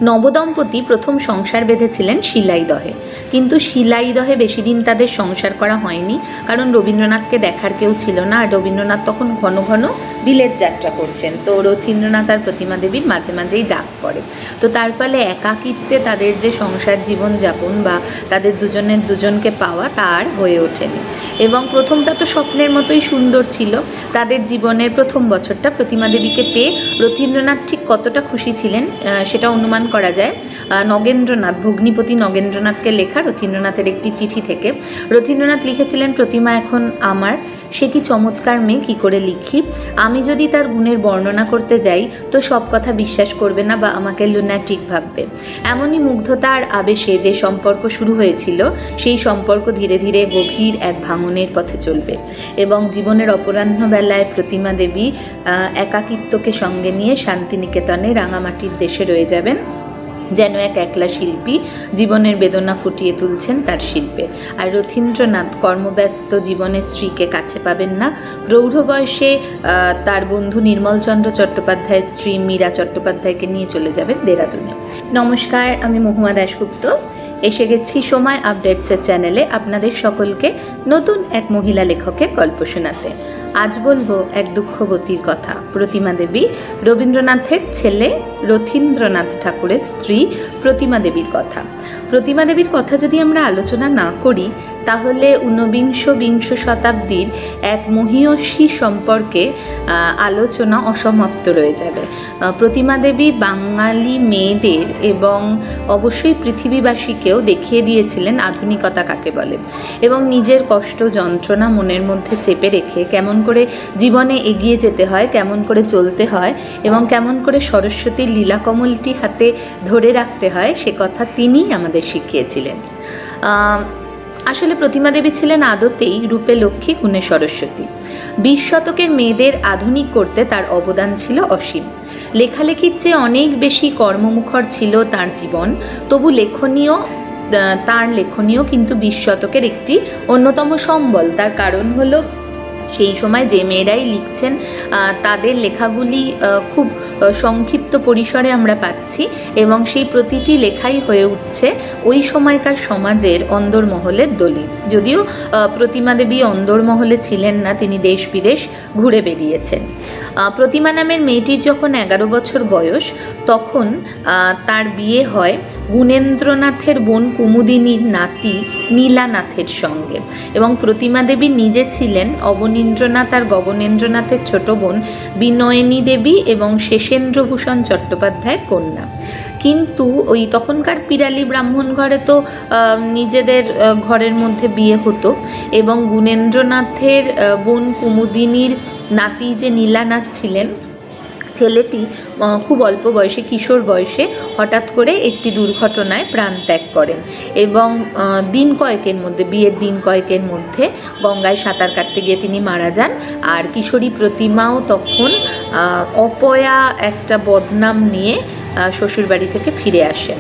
নবদম্পতি প্রথম সংসার বেঁধেছিলেন শিলাইদহে, কিন্তু শিলাইদহে বেশি দিন তাদের সংসার করা হয়নি, কারণ রবীন্দ্রনাথকে দেখার কেউ ছিল না। আর রবীন্দ্রনাথ তখন ঘন ঘন বিলেত যাত্রা করছেন, তো রথীন্দ্রনাথ আর প্রতিমা দেবীর মাঝে মাঝেই ডাক পড়ে। তো তার ফলে একাকিত্বে তাদের যে সংসার জীবন যাপন বা তাদের দুজনের দুজনকে পাওয়া তার হয়ে ওঠেনি। এবং প্রথমটা তো স্বপ্নের মতোই সুন্দর ছিল। তাদের জীবনের প্রথম বছরটা প্রতিমা দেবীকে পেয়ে রথীন্দ্রনাথ ঠিক কতটা খুশি ছিলেন সেটা অনুমান করা যায় নগেন্দ্রনাথ, ভগ্নিপতি নগেন্দ্রনাথকে লেখা রথীন্দ্রনাথের একটি চিঠি থেকে। রথীন্দ্রনাথ লিখেছিলেন, প্রতিমা এখন আমার, সে কি চমৎকার মেয়ে, কী করে লিখি। আমি যদি তার গুণের বর্ণনা করতে যাই তো সব কথা বিশ্বাস করবে না বা আমাকে লুনাটিক ভাববে। এমনই মুগ্ধতা আর আবেশে যে সম্পর্ক শুরু হয়েছিল সেই সম্পর্ক ধীরে ধীরে গভীর এক ভাঙনের পথে চলবে এবং জীবনের অপরাহ্ন বেলায় প্রতিমা দেবী একাকিত্বকে সঙ্গে নিয়ে শান্তিনিকেতনে রাঙামাটির দেশে রয়ে যাবেন, যেন এক একলা শিল্পী জীবনের বেদনা ফুটিয়ে তুলছেন তার শিল্পে। আর রথীন্দ্রনাথ কর্মব্যস্ত জীবনে স্ত্রীকে কাছে পাবেন না। প্রৌঢ় বয়সে তার বন্ধু নির্মলচন্দ্র চট্টোপাধ্যায়ের স্ত্রী মীরা চট্টোপাধ্যায়কে নিয়ে চলে যাবেন দেরাদুনে। নমস্কার, আমি মহুয়া দাশগুপ্ত। এসে গেছি সময় আপডেটসের চ্যানেলে আপনাদের সকলকে নতুন এক মহিলা লেখকের গল্প শোনাতে। আজ বলবো এক দুঃখবতীর কথা, প্রতিমা দেবী, রবীন্দ্রনাথের ছেলে রথীন্দ্রনাথ ঠাকুরের স্ত্রী প্রতিমা দেবীর কথা। প্রতিমা দেবীর কথা যদি আমরা আলোচনা না করি তাহলে ঊনবিংশ বিংশ শতাব্দীর এক মহীয়সী সম্পর্কে আলোচনা অসমাপ্ত রয়ে যাবে। প্রতিমা দেবী বাঙালি মেয়েদের এবং অবশ্যই পৃথিবীবাসীকেও দেখিয়ে দিয়েছিলেন আধুনিকতা কাকে বলে, এবং নিজের কষ্ট যন্ত্রণা মনের মধ্যে চেপে রেখে কেমন করে জীবনে এগিয়ে যেতে হয়, কেমন করে চলতে হয় এবং কেমন করে সরস্বতীর লীলাকমলটি হাতে ধরে রাখতে হয় সে কথা তিনিই আমাদের শিখিয়েছিলেন। আসলে প্রতিমা দেবী ছিলেন আদতেই রূপে লক্ষ্মী, গুণে সরস্বতী। 20 শতকের মেয়েদের আধুনিক করতে তার অবদান ছিল অসীম। লেখালেখির চেয়ে অনেক বেশি কর্মমুখর ছিল তার জীবন, তবু তার লেখনীয় কিন্তু 20 শতকের একটি অন্যতম সম্বল। তার কারণ হলো সেই সময় যে মেয়েরাই লিখছেন তাদের লেখাগুলি খুব সংক্ষিপ্ত পরিসরে আমরা পাচ্ছি এবং সেই প্রতিটি লেখাই হয়ে উঠছে ওই সময়কার সমাজের অন্দরমহলের দলিল। যদিও প্রতিমা দেবী অন্দরমহলে ছিলেন না, তিনি দেশ বিদেশ ঘুরে বেরিয়েছেন। প্রতিমা নামের মেয়েটির যখন 11 বছর বয়স তখন তার বিয়ে হয় গুণেন্দ্রনাথের বোন কুমুদিনীর নাতি নীলানাথের সঙ্গে, এবং প্রতিমা দেবী নিজে ছিলেন অবনীন্দ্রনাথ আর গগনেন্দ্রনাথের ছোট বোন বিনয়নী দেবী এবং শেষেন্দ্রভূষণ চট্টোপাধ্যায়ের কন্যা। কিন্তু ওই তখনকার পিরালি ব্রাহ্মণ ঘরে তো নিজেদের ঘরের মধ্যে বিয়ে হতো, এবং গুণেন্দ্রনাথের বোন কুমুদিনীর নাতি যে নীলানাথ ছিলেন, ছেলেটি খুব অল্প বয়সে, কিশোর বয়সে হঠাৎ করে একটি দুর্ঘটনায় প্রাণ ত্যাগ করেন এবং বিয়ের দিন কয়েকের মধ্যে গঙ্গায় সাঁতার কাটতে গিয়ে তিনি মারা যান। আর কিশোরী প্রতিমাও তখন অপয়া একটা বদনাম নিয়ে শ্বশুরবাড়ি থেকে ফিরে আসেন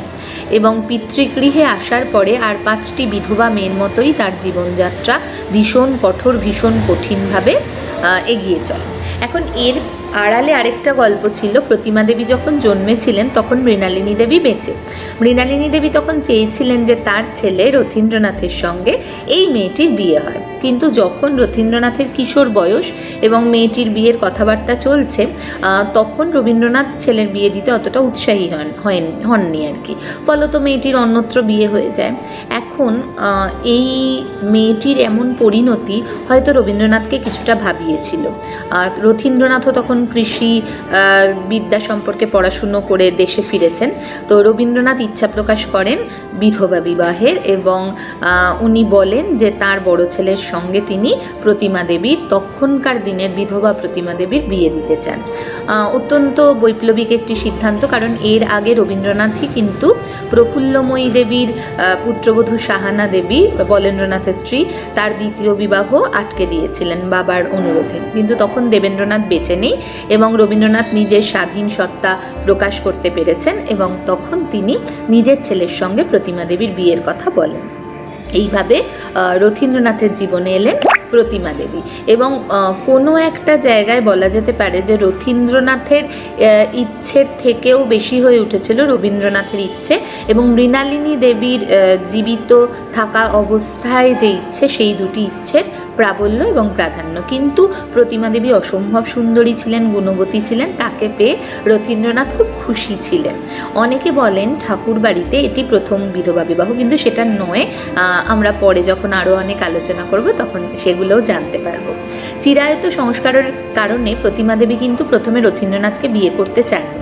এবং পিতৃগৃহে আসার পরে আর 5টি বিধবা মেয়ের মতোই তার জীবনযাত্রা ভীষণ কঠোর, ভীষণ কঠিনভাবে এগিয়ে চলে। এখন এর আড়ালে আরেকটা গল্প ছিল। প্রতিমা দেবী যখন জন্মেছিলেন তখন মৃণালিনী দেবী বেঁচে। মৃণালিনী দেবী তখন চেয়েছিলেন যে তার ছেলে রথীন্দ্রনাথের সঙ্গে এই মেয়েটির বিয়ে হয়, কিন্তু যখন রথীন্দ্রনাথের কিশোর বয়স এবং মেয়েটির বিয়ের কথাবার্তা চলছে তখন রবীন্দ্রনাথ ছেলের বিয়ে দিতে অতটা উৎসাহী হননি আর কি। ফলত মেয়েটির অন্যত্র বিয়ে হয়ে যায়। এখন এই মেয়েটির এমন পরিণতি হয়তো রবীন্দ্রনাথকে কিছুটা ভাবিয়েছিল। রথীন্দ্রনাথও তখন কৃষি বিদ্যা সম্পর্কে পড়াশুনো করে দেশে ফিরেছেন। তো রবীন্দ্রনাথ ইচ্ছা প্রকাশ করেন বিধবা বিবাহের এবং উনি বলেন যে তার বড় ছেলের সঙ্গে তিনি প্রতিমা দেবীর, তখনকার দিনের বিধবা প্রতিমা দেবীর বিয়ে দিতে চান। অত্যন্ত বৈপ্লবিক একটি সিদ্ধান্ত, কারণ এর আগে রবীন্দ্রনাথই কিন্তু প্রফুল্লময়ী দেবীর পুত্রবধূ সাহানা দেবী, বলেন্দ্রনাথের স্ত্রী, তার দ্বিতীয় বিবাহ আটকে দিয়েছিলেন বাবার অনুরোধে। কিন্তু তখন দেবেন্দ্রনাথ বেঁচে নেই এবং রবীন্দ্রনাথ নিজের স্বাধীন সত্তা প্রকাশ করতে পেরেছেন এবং তখন তিনি নিজের ছেলের সঙ্গে প্রতিমা দেবীর বিয়ের কথা বলেন। এইভাবে রথীন্দ্রনাথের জীবনে এলেন প্রতিমা দেবী। এবং কোনো একটা জায়গায় বলা যেতে পারে যে রথীন্দ্রনাথের ইচ্ছের থেকেও বেশি হয়ে উঠেছিল রবীন্দ্রনাথের ইচ্ছে, এবং মৃণালিনী দেবীর জীবিত থাকা অবস্থায় যে ইচ্ছে, সেই দুটি ইচ্ছের প্রাবল্য এবং প্রাধান্য। কিন্তু প্রতিমা দেবী অসম্ভব সুন্দরী ছিলেন, গুণবতী ছিলেন, তাকে পেয়ে রথীন্দ্রনাথ খুব খুশি ছিলেন। অনেকে বলেন ঠাকুর বাড়িতে এটি প্রথম বিধবা বিবাহ, কিন্তু সেটা নয়। আমরা পরে যখন আরও অনেক আলোচনা করব তখন সেগুলোও জানতে পারবো। চিরায়ত সংস্কারের কারণে প্রতিমা দেবী কিন্তু প্রথমে রথীন্দ্রনাথকে বিয়ে করতে চাননি।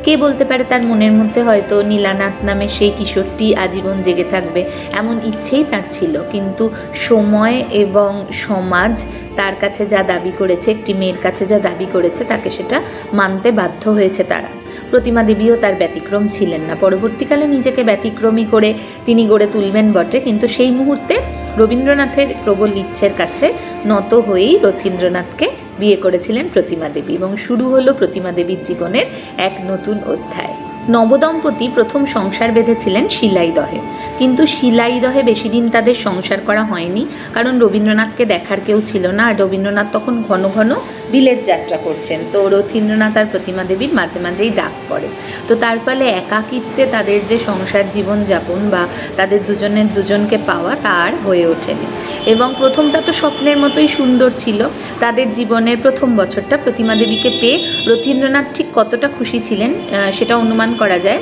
কে বলতে পারে তার মনের মধ্যে হয়তো নীলানাথ নামে সেই কিশোরটি আজীবন জেগে থাকবে, এমন ইচ্ছেই তার ছিল। কিন্তু সময় এবং সমাজ তার কাছে যা দাবি করেছে, একটি মেয়ের কাছে যা দাবি করেছে, তাকে সেটা মানতে বাধ্য হয়েছে তারা। প্রতিমা দেবীও তার ব্যতিক্রম ছিলেন না। পরবর্তীকালে নিজেকে ব্যতিক্রমী করে তিনি গড়ে তুলবেন বটে, কিন্তু সেই মুহূর্তে রবীন্দ্রনাথের প্রবল ইচ্ছের কাছে নত হয়েই রথীন্দ্রনাথকে বিয়ে করেছিলেন প্রতিমা দেবী, এবং শুরু হলো প্রতিমা দেবীর জীবনের এক নতুন অধ্যায়। নবদম্পতি প্রথম সংসার বেঁধেছিলেন শিলাইদহে, কিন্তু শিলাইদহে বেশি দিন তাদের সংসার করা হয়নি, কারণ রবীন্দ্রনাথকে দেখার কেউ ছিল না, আর রবীন্দ্রনাথ তখন ঘন ঘন বিলেত যাত্রা করছেন। তো রথীন্দ্রনাথ আর প্রতিমা দেবীর মাঝে মাঝেই ডাক পড়ে। তো তার ফলে একাকিত্বে তাদের যে সংসার জীবন যাপন বা তাদের দুজনের দুজনকে পাওয়া, তার হয়ে ওঠেনি। এবং প্রথমটা তো স্বপ্নের মতোই সুন্দর ছিল। তাদের জীবনের প্রথম বছরটা প্রতিমা দেবীকে পেয়ে রথীন্দ্রনাথ ঠিক কতটা খুশি ছিলেন সেটা অনুমান করা যায়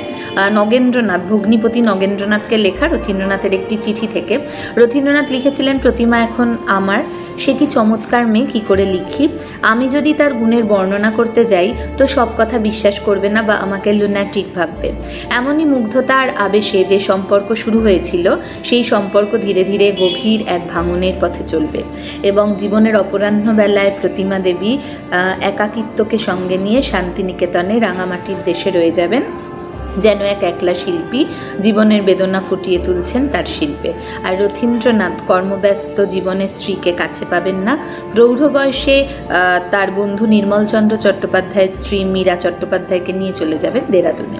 নগেন্দ্রনাথ, ভগ্নিপতি নগেন্দ্রনাথকে লেখা রথীন্দ্রনাথের একটি চিঠি থেকে। রথীন্দ্রনাথ লিখেছিলেন, প্রতিমা এখন আমার, সে কি চমৎকার মেয়ে, কী করে লিখি। আমি যদি তার গুণের বর্ণনা করতে যাই তো সব কথা বিশ্বাস করবে না বা আমাকে লুনাটিক ভাববে। এমনই মুগ্ধতা আর আবেশে যে সম্পর্ক শুরু হয়েছিল, সেই সম্পর্ক ধীরে ধীরে গভীর এক ভাঙনের পথে চলবে। এবং জীবনের অপরাহ্ন বেলায় প্রতিমা দেবী একাকিত্বকে সঙ্গে নিয়ে শান্তিনিকেতনে রাঙামাটির দেশে রয়ে যাবেন, যেন এক একলা শিল্পী জীবনের বেদনা ফুটিয়ে তুলছেন তার শিল্পে। আর রথীন্দ্রনাথ কর্মব্যস্ত জীবনে স্ত্রীকে কাছে পাবেন না। প্রৌঢ় বয়সে তার বন্ধু নির্মলচন্দ্র চট্টোপাধ্যায়ের স্ত্রী মীরা চট্টোপাধ্যায়কে নিয়ে চলে যাবেন দেরাদুনে।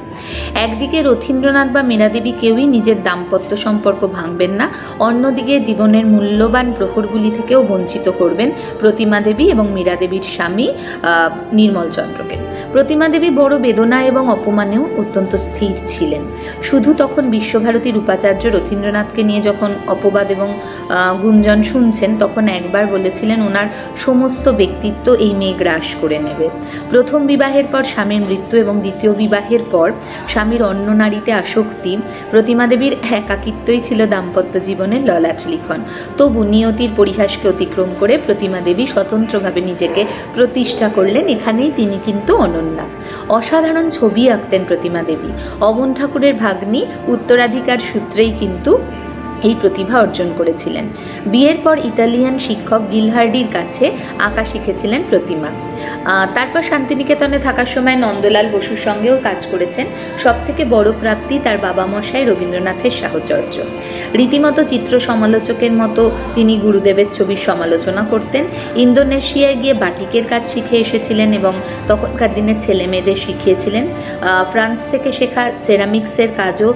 একদিকে রথীন্দ্রনাথ বা মীরাদেবী কেউই নিজের দাম্পত্য সম্পর্ক ভাঙবেন না, অন্যদিকে জীবনের মূল্যবান প্রহরগুলি থেকেও বঞ্চিত করবেন প্রতিমা দেবী এবং মীরা দেবীর স্বামী নির্মলচন্দ্রকে। প্রতিমা দেবী বড় বেদনা এবং অপমানেও অত্যন্ত স্থির ছিলেন। শুধু তখন বিশ্বভারতীর উপাচার্য রথীন্দ্রনাথকে নিয়ে যখন অপবাদ এবং গুঞ্জন শুনছেন, তখন একবার বলেছিলেন ওনার সমস্ত ব্যক্তিত্ব এই মেয়ে গ্রাস করে নেবে। প্রথম বিবাহের পর স্বামীর মৃত্যু এবং দ্বিতীয় বিবাহের পর স্বামীর অন্য নারীতে আসক্তি, প্রতিমা দেবীর একাকিত্বই ছিল দাম্পত্য জীবনের ললাট লিখন। তবু নিয়তির পরিহাসকে অতিক্রম করে প্রতিমা দেবী স্বতন্ত্রভাবে নিজেকে প্রতিষ্ঠা করলেন। এখানেই তিনি কিন্তু অনন্যা। অসাধারণ ছবি আঁকতেন প্রতিমা দেবী। অবন ঠাকুরের ভাগ্নি, উত্তরাধিকার সূত্রেই কিন্তু এই প্রতিভা অর্জন করেছিলেন। বিয়ের পর ইতালিয়ান শিক্ষক গিলহার্ডির কাছে আঁকা শিখেছিলেন প্রতিমা। তারপর শান্তিনিকেতনে থাকার সময় নন্দলাল বসুর সঙ্গেও কাজ করেছেন। সবথেকে বড় প্রাপ্তি তার বাবা মশাই রবীন্দ্রনাথের সাহচর্য। রীতিমতো চিত্র সমালোচকের মতো তিনি গুরুদেবের ছবির সমালোচনা করতেন। ইন্দোনেশিয়ায় গিয়ে বাটিকের কাজ শিখে এসেছিলেন এবং তখনকার দিনে ছেলে মেয়েদের শিখিয়েছিলেন। ফ্রান্স থেকে শেখা সেরামিক্সের কাজও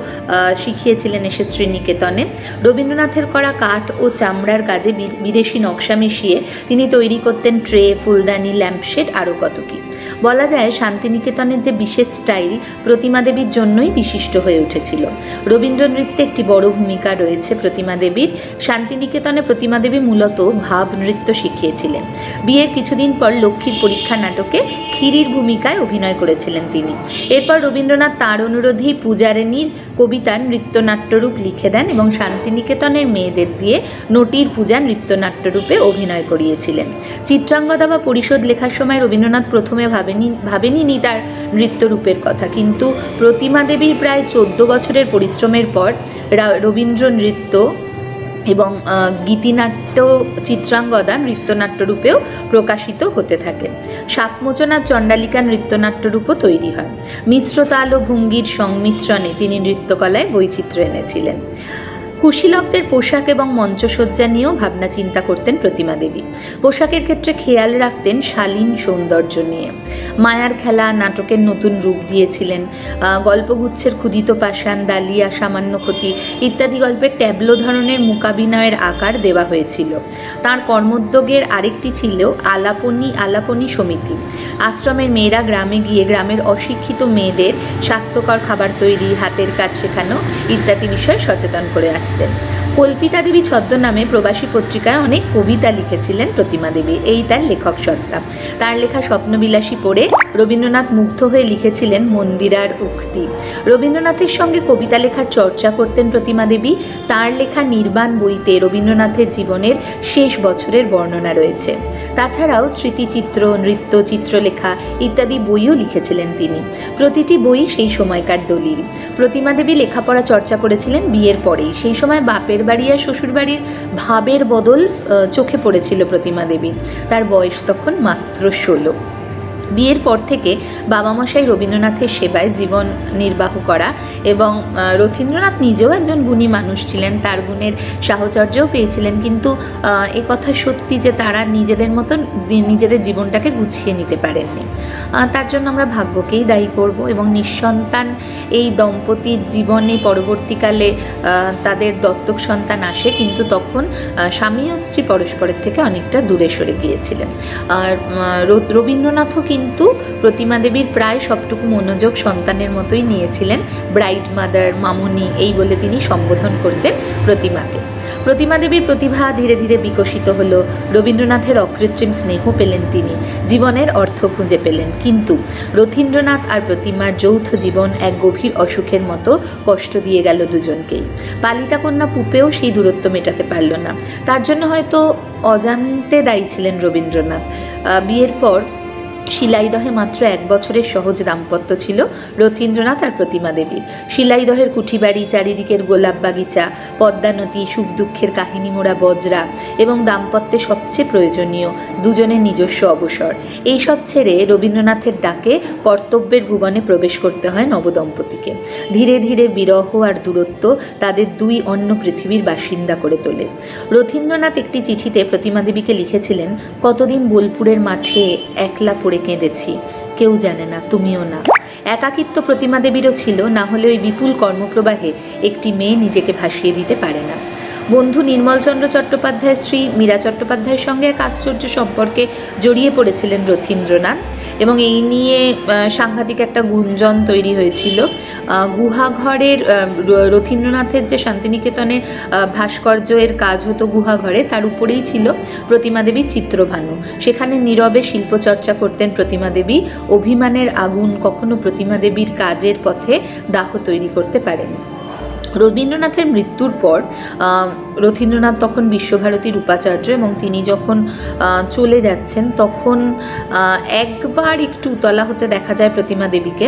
শিখিয়েছিলেন এসে শ্রীনিকেতনে। রবীন্দ্রনাথের করা কাঠ ও চামড়ার কাজে বিদেশি নকশা মিশিয়ে তিনি তৈরি করতেন ট্রে, ফুলদানি, ল্যাম্পশেড, আরও কত কি। বলা যায় শান্তিনিকেতনের যে বিশেষ স্টাইল প্রতিমা দেবীর জন্যই বিশিষ্ট হয়ে উঠেছিল। রবীন্দ্র নৃত্যে একটি বড় ভূমিকা রয়েছে প্রতিমা দেবীর। শান্তিনিকেতনে প্রতিমা দেবী মূলত ভাব নৃত্য শিখিয়েছিলেন। বিয়ের কিছুদিন পর লক্ষ্মীর পরীক্ষা নাটকে ক্ষীরির ভূমিকায় অভিনয় করেছিলেন তিনি। এরপর রবীন্দ্রনাথ তাঁর অনুরোধেই পূজারিণীর কবিতার নৃত্যনাট্যরূপ লিখে দেন এবং শান্তিনিকেতনের মেয়েদের দিয়ে নটির পূজা নৃত্যনাট্যরূপে অভিনয় করিয়েছিলেন। চিত্রাঙ্গদা বা পরিষদ লেখার সময় রবীন্দ্রনাথ প্রথমে ভাবেননি তার নৃত্যরূপের কথা, কিন্তু প্রতিমা দেবীর প্রায় 14 বছরের পরিশ্রমের পর রবীন্দ্র নৃত্য এবং গীতিনাট্য চিত্রাঙ্গদা নৃত্যনাট্যরূপেও প্রকাশিত হতে থাকে। সাপমোচনা চণ্ডালিকা নৃত্যনাট্যরূপও তৈরি হয়। মিশ্র তাল ও ভঙ্গির সংমিশ্রণে তিনি নৃত্যকলায় বৈচিত্র্য এনেছিলেন। কুশীলবদের পোশাক এবং মঞ্চসজ্জা নিয়েও ভাবনা চিন্তা করতেন প্রতিমা দেবী। পোশাকের ক্ষেত্রে খেয়াল রাখতেন শালীন সৌন্দর্য নিয়ে। মায়ার খেলা নাটকের নতুন রূপ দিয়েছিলেন। গল্পগুচ্ছের ক্ষুদিত পাষাণ, ডালিয়া, সামান্য ক্ষতি ইত্যাদি গল্পের ট্যাবলো ধরনের মূকাভিনয়ের আকার দেওয়া হয়েছিল। তার কর্মোদ্যোগের আরেকটি ছিল আলাপনী সমিতি। আশ্রমের মেয়েরা গ্রামে গিয়ে গ্রামের অশিক্ষিত মেয়েদের স্বাস্থ্যকর খাবার তৈরি, হাতের কাজ শেখানো ইত্যাদি বিষয়ে সচেতন করে আসতেন। কল্পিতা দেবী ছদ্মনামে প্রবাসী পত্রিকায় অনেক কবিতা লিখেছিলেন প্রতিমা দেবী, এই তার লেখক সত্তা। তার লেখা স্বপ্নবিলাসী পড়ে রবীন্দ্রনাথ মুগ্ধ হয়ে লিখেছিলেন মন্দিরার উক্তি। রবীন্দ্রনাথের সঙ্গে কবিতা লেখার চর্চা করতেন প্রতিমা দেবী। তার লেখা নির্বাণ বইতে রবীন্দ্রনাথের জীবনের শেষ বছরের বর্ণনা রয়েছে। তাছাড়াও স্মৃতিচিত্র, নৃত্য, চিত্রলেখা ইত্যাদি বইও লিখেছিলেন তিনি। প্রতিটি বই সেই সময়কার দলিল। প্রতিমা দেবী লেখাপড়া চর্চা করেছিলেন বিয়ের পরেই। সেই সময় বাপের বাড়ি আর শ্বশুর বাড়ির ভাবের বদল চোখে পড়েছিল প্রতিমা দেবী। তার বয়স তখন মাত্র 16। বিয়ের পর থেকে বাবামশাই রবীন্দ্রনাথের সেবায় জীবন নির্বাহ করা এবং রথীন্দ্রনাথ নিজেও একজন গুণী মানুষ ছিলেন, তার গুণের সাহচর্যও পেয়েছিলেন। কিন্তু কথা সত্যি যে তারা নিজেদের মতন নিজেদের জীবনটাকে গুছিয়ে নিতে পারেননি। তার জন্য আমরা ভাগ্যকেই দায়ী করব। এবং নিঃসন্তান এই দম্পতির জীবনে পরবর্তীকালে তাদের দত্তক সন্তান আসে, কিন্তু তখন স্বামী ও স্ত্রী পরস্পরের থেকে অনেকটা দূরে সরে গিয়েছিলেন। আর রবীন্দ্রনাথও কিন্তু প্রতিমা দেবীর প্রায় সবটুকু মনোযোগ সন্তানের মতোই নিয়েছিলেন। ব্রাইট মাদার, মামুনি এই বলে তিনি সম্বোধন করতেন প্রতিমাকে। প্রতিমা দেবীর প্রতিভা ধীরে ধীরে বিকশিত হলো। রবীন্দ্রনাথের অকৃত্রিম স্নেহ পেলেন তিনি, জীবনের অর্থ খুঁজে পেলেন। কিন্তু রথীন্দ্রনাথ আর প্রতিমার যৌথ জীবন এক গভীর অসুখের মতো কষ্ট দিয়ে গেল দুজনকেই। পালিতা কন্যা পুপেও সেই দূরত্ব মেটাতে পারল না। তার জন্য হয়তো অজান্তে দায়ী ছিলেন রবীন্দ্রনাথ। বিয়ের পর শিলাইদহে মাত্র 1 বছরের সহজ দাম্পত্য ছিল রথীন্দ্রনাথ আর প্রতিমা দেবীর। শিলাইদহের কুঠিবাড়ি, চারিদিকের গোলাপ বাগিচা, পদ্মা নদী, সুখ দুঃখের কাহিনী মোড়া বজরা এবং দাম্পত্যে সবচেয়ে প্রয়োজনীয় দুজনের নিজস্ব অবসর, এইসব ছেড়ে রবীন্দ্রনাথের ডাকে কর্তব্যের ভুবনে প্রবেশ করতে হয় নবদম্পতিকে। ধীরে ধীরে বিরহ আর দূরত্ব তাদের দুই অন্য পৃথিবীর বাসিন্দা করে তোলে। রথীন্দ্রনাথ একটি চিঠিতে প্রতিমা দেবীকে লিখেছিলেন, কতদিন বোলপুরের মাঠে একলা পড়ে কেঁদেছি, কেউ জানে না, তুমিও না। একাকিত্ব প্রতিমা দেবীরও ছিল, না হলে ওই বিপুল কর্মপ্রবাহে একটি মেয়ে নিজেকে ভাসিয়ে দিতে পারে না। বন্ধু নির্মলচন্দ্র চট্টোপাধ্যায়ের স্ত্রী মীরা চট্টোপাধ্যায়ের সঙ্গে এক আশ্চর্য সম্পর্কে জড়িয়ে পড়েছিলেন রথীন্দ্রনাথ এবং এই নিয়ে সাংঘাতিক একটা গুঞ্জন তৈরি হয়েছিল। গুহাঘরের রথীন্দ্রনাথের যে শান্তিনিকেতনে ভাস্কর্যের কাজ হতো গুহাঘরে, তার উপরেই ছিল প্রতিমা দেবীর চিত্রভানু। সেখানে নীরবে শিল্পচর্চা করতেন প্রতিমা দেবী। অভিমানের আগুন কখনো প্রতিমা দেবীর কাজের পথে দাহ তৈরি করতে পারেনি। রবীন্দ্রনাথের মৃত্যুর পর রথীন্দ্রনাথ তখন বিশ্বভারতীর উপাচার্য এবং তিনি যখন চলে যাচ্ছেন তখন একবার একটু উতলা হতে দেখা যায় প্রতিমা দেবীকে।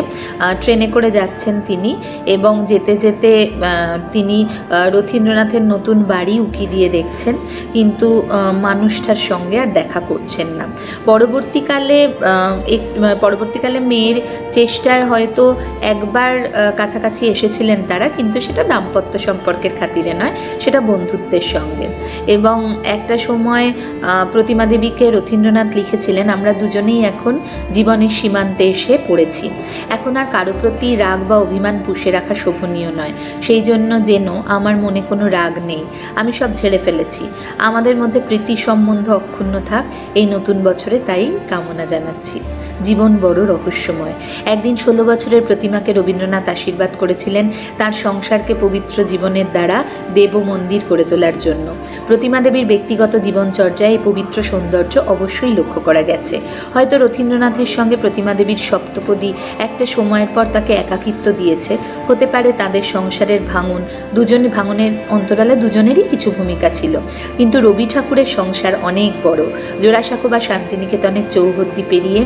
ট্রেনে করে যাচ্ছেন তিনি এবং যেতে যেতে তিনি রথীন্দ্রনাথের নতুন বাড়ি উকি দিয়ে দেখছেন, কিন্তু মানুষটার সঙ্গে আর দেখা করছেন না। পরবর্তীকালে মেয়ের চেষ্টায় হয়তো একবার কাছাকাছি এসেছিলেন তারা, কিন্তু সেটা দাম্পত্য সম্পর্কের খাতিরে নয়, সেটা বন্ধুত্বের সঙ্গে। এবং একটা সময় প্রতিমা দেবীকে রথীন্দ্রনাথ লিখেছিলেন, আমরা দুজনেই এখন জীবনের সীমান্তে এসে পড়েছি, এখন আর কারো প্রতি রাগ বা অভিমান পুষে রাখা শোভনীয় নয়। সেই জন্য যেন আমার মনে কোনো রাগ নেই, আমি সব ঝেড়ে ফেলেছি। আমাদের মধ্যে প্রীতি সম্বন্ধ অক্ষুণ্ণ থাক, এই নতুন বছরে তাই কামনা জানাচ্ছি। জীবন বড় রহস্যময়। একদিন 16 বছরের প্রতিমাকে রবীন্দ্রনাথ আশীর্বাদ করেছিলেন তার সংসারকে পবিত্র জীবনের দ্বারা দেব মন্দির করে তোলার জন্য। প্রতিমা দেবীর ব্যক্তিগত জীবনচর্যায় এই পবিত্র সৌন্দর্য অবশ্যই লক্ষ্য করা গেছে। হয়তো রথীন্দ্রনাথের সঙ্গে প্রতিমা দেবীর সপ্তপদী একটা সময়ের পর তাকে একাকিত্ব দিয়েছে। হতে পারে তাদের সংসারের ভাঙনের অন্তরালে দুজনেরই কিছু ভূমিকা ছিল। কিন্তু রবি ঠাকুরের সংসার অনেক বড়। জোড়াসাঁকো বা শান্তিনিকেতনের চৌহদ্দি পেরিয়ে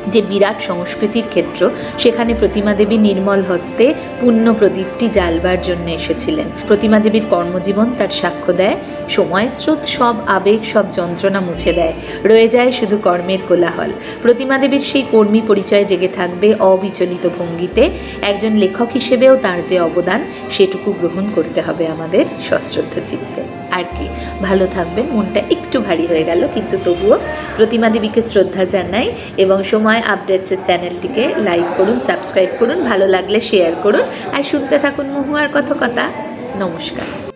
যে বিরাট সংস্কৃতির ক্ষেত্র, সেখানে প্রতিমা দেবী নির্মল হস্তে পুণ্য প্রদীপটি জ্বালবার জন্য এসেছিলেন। প্রতিমা দেবীর কর্মজীবন তার সাক্ষ্য দেয়। সময়ের স্রোত সব আবেগ, সব যন্ত্রণা মুছে দেয়, রয়ে যায় শুধু কর্মের কোলাহল। প্রতিমা দেবীর সেই কর্মী পরিচয় জেগে থাকবে অবিচলিত ভঙ্গিতে। একজন লেখক হিসেবেও তার যে অবদান, সেটুকু গ্রহণ করতে হবে আমাদের সশ্রদ্ধ চিত্তে। আর কি, ভালো থাকবেন। মনটা একটু ভারী হয়ে গেল, কিন্তু তবুও প্রতিমা দেবীকে শ্রদ্ধা জানাই। এবং সময় আপডেটসের চ্যানেলটিকে লাইক করুন, সাবস্ক্রাইব করুন, ভালো লাগলে শেয়ার করুন, আর শুনতে থাকুন মহুয়ার কথা। নমস্কার।